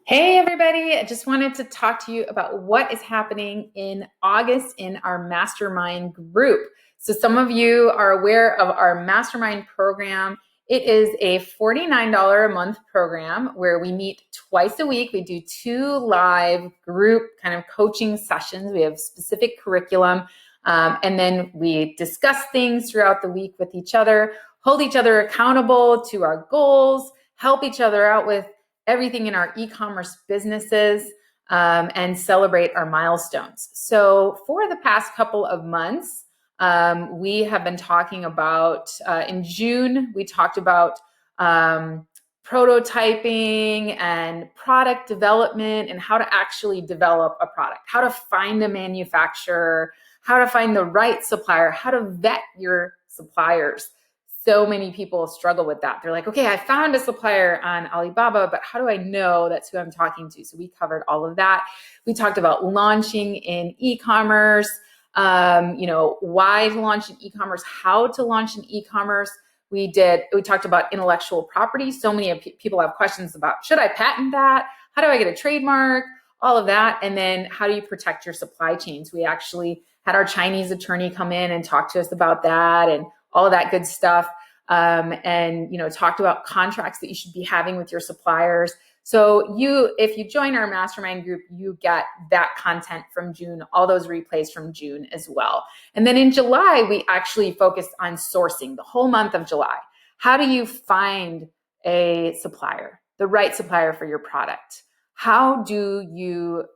Hey, everybody. I just wanted to talk to you about what is happening in August in our mastermind group. So, some of you are aware of our mastermind program. It is a $49 a month program where we meet twice a week. We do 2 live group kind of coaching sessions. We have specific curriculum, and then we discuss things throughout the week with each other, hold each other accountable to our goals, help each other out with everything in our e-commerce businesses, and celebrate our milestones. So for the past couple of months, we have been talking about, in June, we talked about prototyping and product development and how to actually develop a product, how to find a manufacturer, how to find the right supplier, how to vet your suppliers. So many people struggle with that. They're like, okay, I found a supplier on Alibaba, but how do I know that's who I'm talking to? So we covered all of that. We talked about launching in e-commerce, why to launch in e-commerce, how to launch in e-commerce. We talked about intellectual property. So many people have questions about, should I patent that? How do I get a trademark? All of that. And then how do you protect your supply chains? We actually had our Chinese attorney come in and talk to us about that and all of that good stuff. And talked about contracts that you should be having with your suppliers. So if you join our mastermind group, you get that content from June, all those replays from June as well. And then in July, we actually focused on sourcing the whole month of July. How do you find a supplier, the right supplier for your product? How do you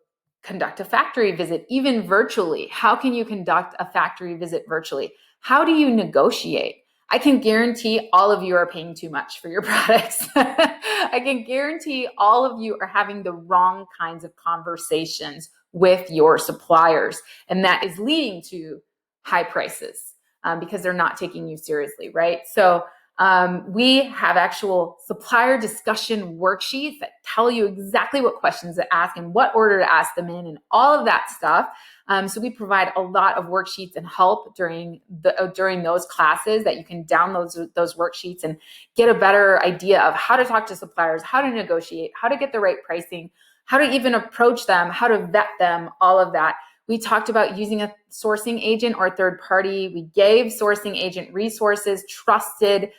conduct a factory visit, even virtually? How can you conduct a factory visit virtually? How do you negotiate? I can guarantee all of you are paying too much for your products. I can guarantee all of you are having the wrong kinds of conversations with your suppliers. And that is leading to high prices because they're not taking you seriously, right? So we have actual supplier discussion worksheets that tell you exactly what questions to ask and what order to ask them in and all of that stuff. So we provide a lot of worksheets and help during those classes that you can download those worksheets and get a better idea of how to talk to suppliers, how to negotiate, how to get the right pricing, how to even approach them, how to vet them, all of that. We talked about using a sourcing agent or third party. We gave sourcing agent resources, trusted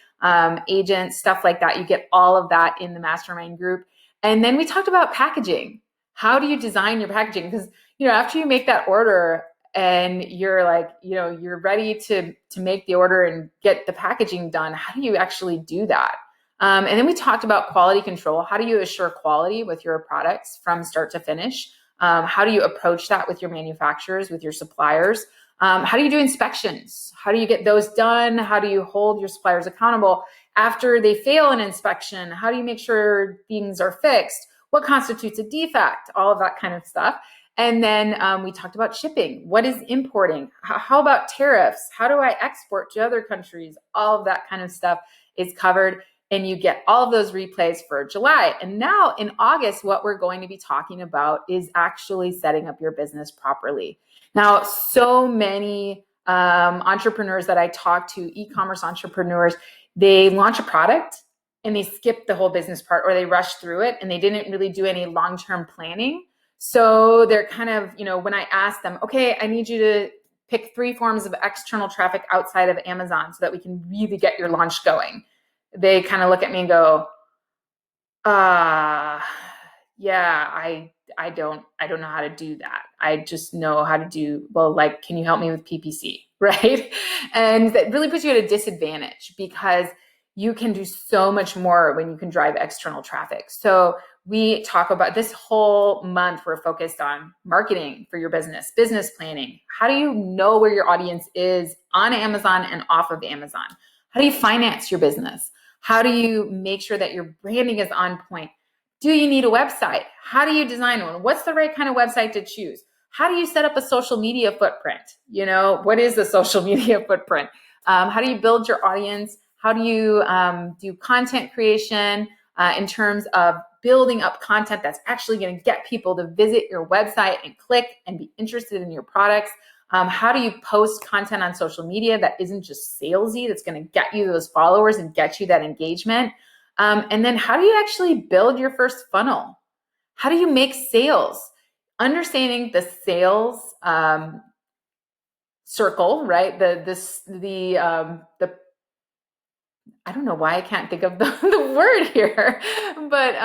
agents, stuff like that. You get all of that in the mastermind group. And then we talked about packaging. How do you design your packaging? Because after you make that order and you're like, you're ready to make the order and get the packaging done, how do you actually do that? And then we talked about quality control. How do you assure quality with your products from start to finish? How do you approach that with your manufacturers, with your suppliers? How do you do inspections? How do you get those done? How do you hold your suppliers accountable after they fail an inspection? How do you make sure things are fixed? What constitutes a defect? All of that kind of stuff. And then we talked about shipping. What is importing? How about tariffs? How do I export to other countries? All of that kind of stuff is covered. And you get all of those replays for July. And now in August, what we're going to be talking about is actually setting up your business properly. Now, so many entrepreneurs that I talk to, e-commerce entrepreneurs, they launch a product and they skip the whole business part, or they rush through it and they didn't really do any long-term planning. So they're kind of, when I ask them, okay, I need you to pick 3 forms of external traffic outside of Amazon so that we can really get your launch going. They kind of look at me and go, yeah, I don't know how to do that. I just know how to do, can you help me with PPC? Right. And that really puts you at a disadvantage because you can do so much more when you can drive external traffic. So we talk about this whole month, we're focused on marketing for your business planning. How do you know where your audience is on Amazon and off of Amazon? How do you finance your business? How do you make sure that your branding is on point? Do you need a website? How do you design one? What's the right kind of website to choose? How do you set up a social media footprint? What is a social media footprint? How do you build your audience? How do you do content creation in terms of building up content that's actually going to get people to visit your website and click and be interested in your products? How do you post content on social media that isn't just salesy, that's going to get you those followers and get you that engagement? And then how do you actually build your first funnel? How do you make sales? Understanding the sales circle, right? The I don't know why I can't think of the word here, but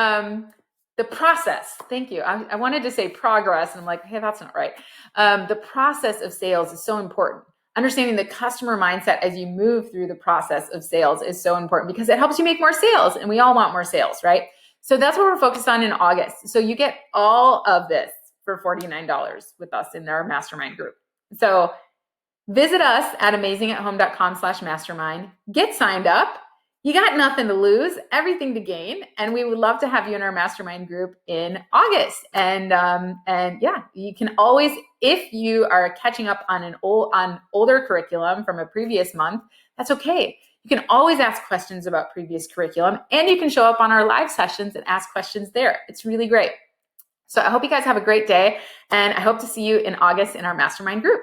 the process. Thank you. I wanted to say progress, and I'm like, hey, that's not right. The process of sales is so important. Understanding the customer mindset as you move through the process of sales is so important because it helps you make more sales, and we all want more sales, right? So that's what we're focused on in August. So you get all of this for $49 with us in our mastermind group. So visit us at amazingathome.com/mastermind. Get signed up. You got nothing to lose, everything to gain, and we would love to have you in our mastermind group in August. And yeah, you can always, if you are catching up on older curriculum from a previous month, that's okay. You can always ask questions about previous curriculum, and you can show up on our live sessions and ask questions there. It's really great. So I hope you guys have a great day, and I hope to see you in August in our mastermind group.